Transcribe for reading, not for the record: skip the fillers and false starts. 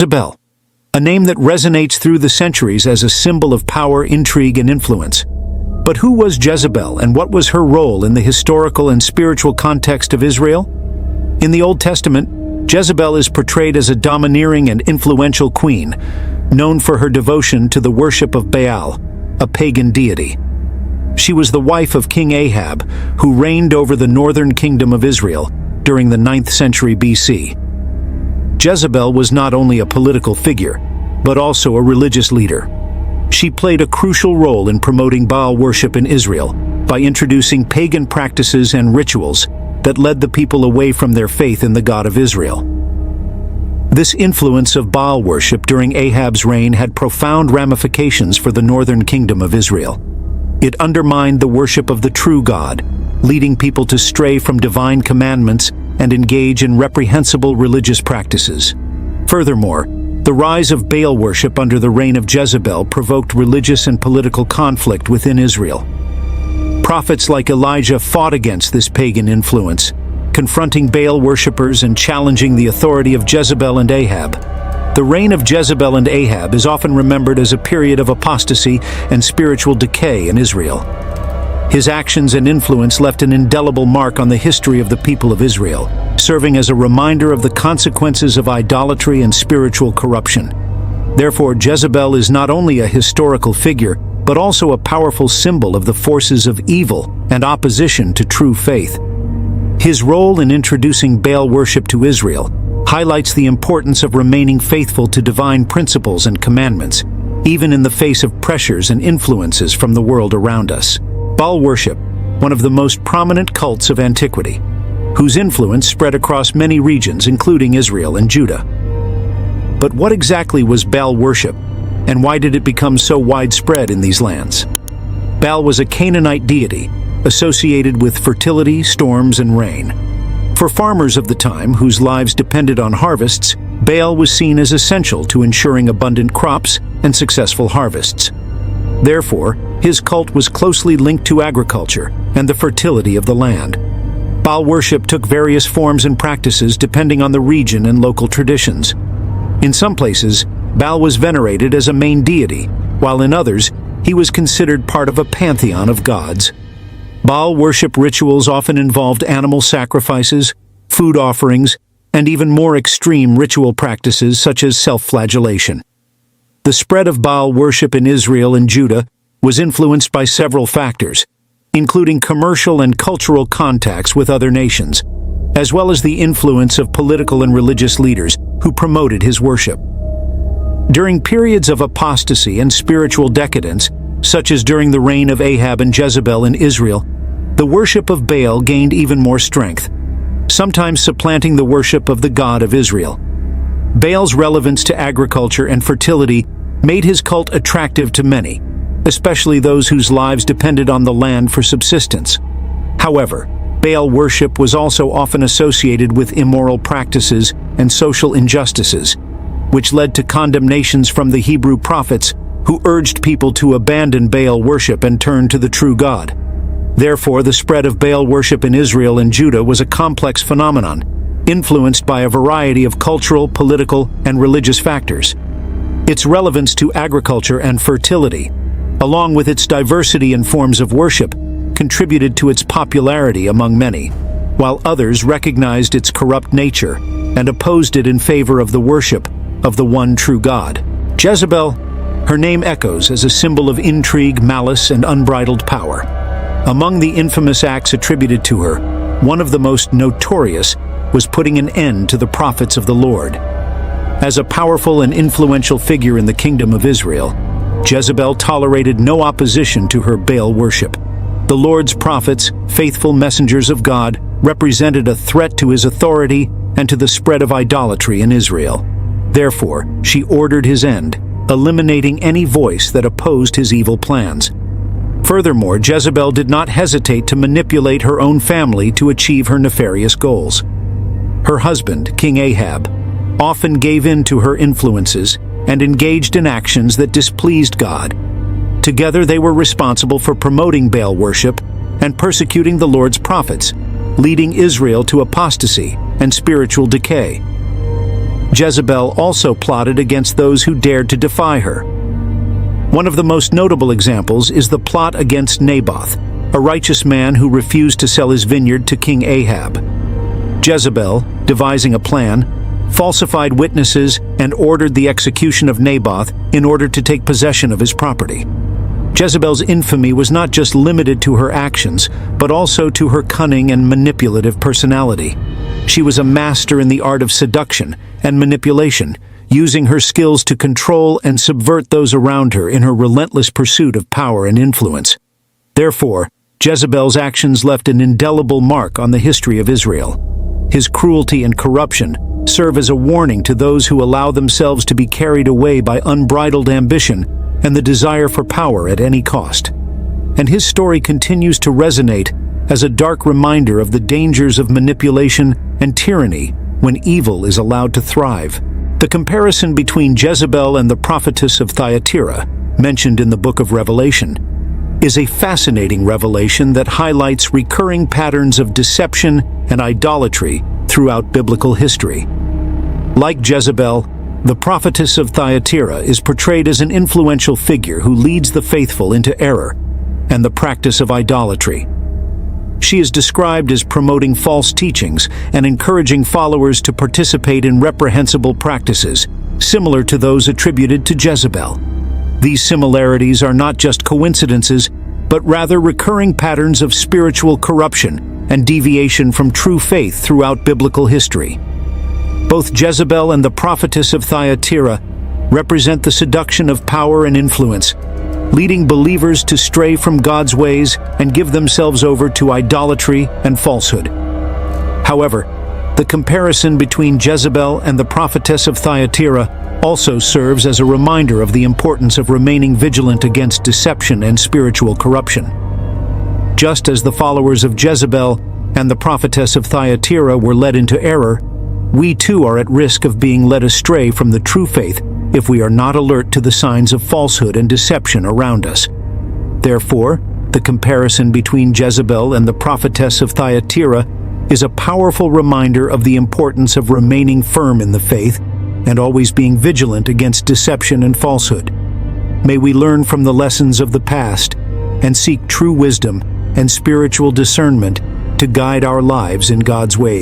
Jezebel, a name that resonates through the centuries as a symbol of power, intrigue, and influence. But who was Jezebel, and what was her role in the historical and spiritual context of Israel? In the Old Testament, Jezebel is portrayed as a domineering and influential queen, known for her devotion to the worship of Baal, a pagan deity. She was the wife of King Ahab, who reigned over the northern kingdom of Israel during the 9th century BC. Jezebel was not only a political figure, but also a religious leader. She played a crucial role in promoting Baal worship in Israel by introducing pagan practices and rituals that led the people away from their faith in the God of Israel. This influence of Baal worship during Ahab's reign had profound ramifications for the northern kingdom of Israel. It undermined the worship of the true God, leading people to stray from divine commandments and engage in reprehensible religious practices. Furthermore, the rise of Baal worship under the reign of Jezebel provoked religious and political conflict within Israel. Prophets like Elijah fought against this pagan influence, confronting Baal worshippers and challenging the authority of Jezebel and Ahab. The reign of Jezebel and Ahab is often remembered as a period of apostasy and spiritual decay in Israel. His actions and influence left an indelible mark on the history of the people of Israel, serving as a reminder of the consequences of idolatry and spiritual corruption. Therefore, Jezebel is not only a historical figure, but also a powerful symbol of the forces of evil and opposition to true faith. His role in introducing Baal worship to Israel highlights the importance of remaining faithful to divine principles and commandments, even in the face of pressures and influences from the world around us. Baal worship, one of the most prominent cults of antiquity, whose influence spread across many regions, including Israel and Judah. But what exactly was Baal worship, and why did it become so widespread in these lands? Baal was a Canaanite deity, associated with fertility, storms, and rain. For farmers of the time, whose lives depended on harvests, Baal was seen as essential to ensuring abundant crops and successful harvests. Therefore, his cult was closely linked to agriculture and the fertility of the land. Baal worship took various forms and practices depending on the region and local traditions. In some places, Baal was venerated as a main deity, while in others, he was considered part of a pantheon of gods. Baal worship rituals often involved animal sacrifices, food offerings, and even more extreme ritual practices such as self-flagellation. The spread of Baal worship in Israel and Judah was influenced by several factors, including commercial and cultural contacts with other nations, as well as the influence of political and religious leaders who promoted his worship. During periods of apostasy and spiritual decadence, such as during the reign of Ahab and Jezebel in Israel, the worship of Baal gained even more strength, sometimes supplanting the worship of the God of Israel. Baal's relevance to agriculture and fertility made his cult attractive to many, especially those whose lives depended on the land for subsistence. However, Baal worship was also often associated with immoral practices and social injustices, which led to condemnations from the Hebrew prophets who urged people to abandon Baal worship and turn to the true God. Therefore, the spread of Baal worship in Israel and Judah was a complex phenomenon, influenced by a variety of cultural, political, and religious factors. Its relevance to agriculture and fertility, along with its diversity in forms of worship, contributed to its popularity among many, while others recognized its corrupt nature and opposed it in favor of the worship of the one true God. Jezebel, her name echoes as a symbol of intrigue, malice, and unbridled power. Among the infamous acts attributed to her, one of the most notorious was putting an end to the prophets of the Lord. As a powerful and influential figure in the kingdom of Israel, Jezebel tolerated no opposition to her Baal worship. The Lord's prophets, faithful messengers of God, represented a threat to his authority and to the spread of idolatry in Israel. Therefore, she ordered his end, eliminating any voice that opposed his evil plans. Furthermore, Jezebel did not hesitate to manipulate her own family to achieve her nefarious goals. Her husband, King Ahab, often gave in to her influences and engaged in actions that displeased God. Together they were responsible for promoting Baal worship and persecuting the Lord's prophets, leading Israel to apostasy and spiritual decay. Jezebel also plotted against those who dared to defy her. One of the most notable examples is the plot against Naboth, a righteous man who refused to sell his vineyard to King Ahab. Jezebel, devising a plan, falsified witnesses and ordered the execution of Naboth in order to take possession of his property. Jezebel's infamy was not just limited to her actions, but also to her cunning and manipulative personality. She was a master in the art of seduction and manipulation, using her skills to control and subvert those around her in her relentless pursuit of power and influence. Therefore, Jezebel's actions left an indelible mark on the history of Israel. His cruelty and corruption serve as a warning to those who allow themselves to be carried away by unbridled ambition and the desire for power at any cost. And his story continues to resonate as a dark reminder of the dangers of manipulation and tyranny when evil is allowed to thrive. The comparison between Jezebel and the prophetess of Thyatira, mentioned in the book of Revelation, is a fascinating revelation that highlights recurring patterns of deception and idolatry throughout biblical history. Like Jezebel, the prophetess of Thyatira is portrayed as an influential figure who leads the faithful into error and the practice of idolatry. She is described as promoting false teachings and encouraging followers to participate in reprehensible practices, similar to those attributed to Jezebel. These similarities are not just coincidences, but rather recurring patterns of spiritual corruption and deviation from true faith throughout biblical history. Both Jezebel and the prophetess of Thyatira represent the seduction of power and influence, leading believers to stray from God's ways and give themselves over to idolatry and falsehood. However, the comparison between Jezebel and the prophetess of Thyatira also serves as a reminder of the importance of remaining vigilant against deception and spiritual corruption. Just as the followers of Jezebel and the prophetess of Thyatira were led into error, we too are at risk of being led astray from the true faith if we are not alert to the signs of falsehood and deception around us. Therefore, the comparison between Jezebel and the prophetess of Thyatira is a powerful reminder of the importance of remaining firm in the faith and always being vigilant against deception and falsehood. May we learn from the lessons of the past and seek true wisdom and spiritual discernment to guide our lives in God's ways.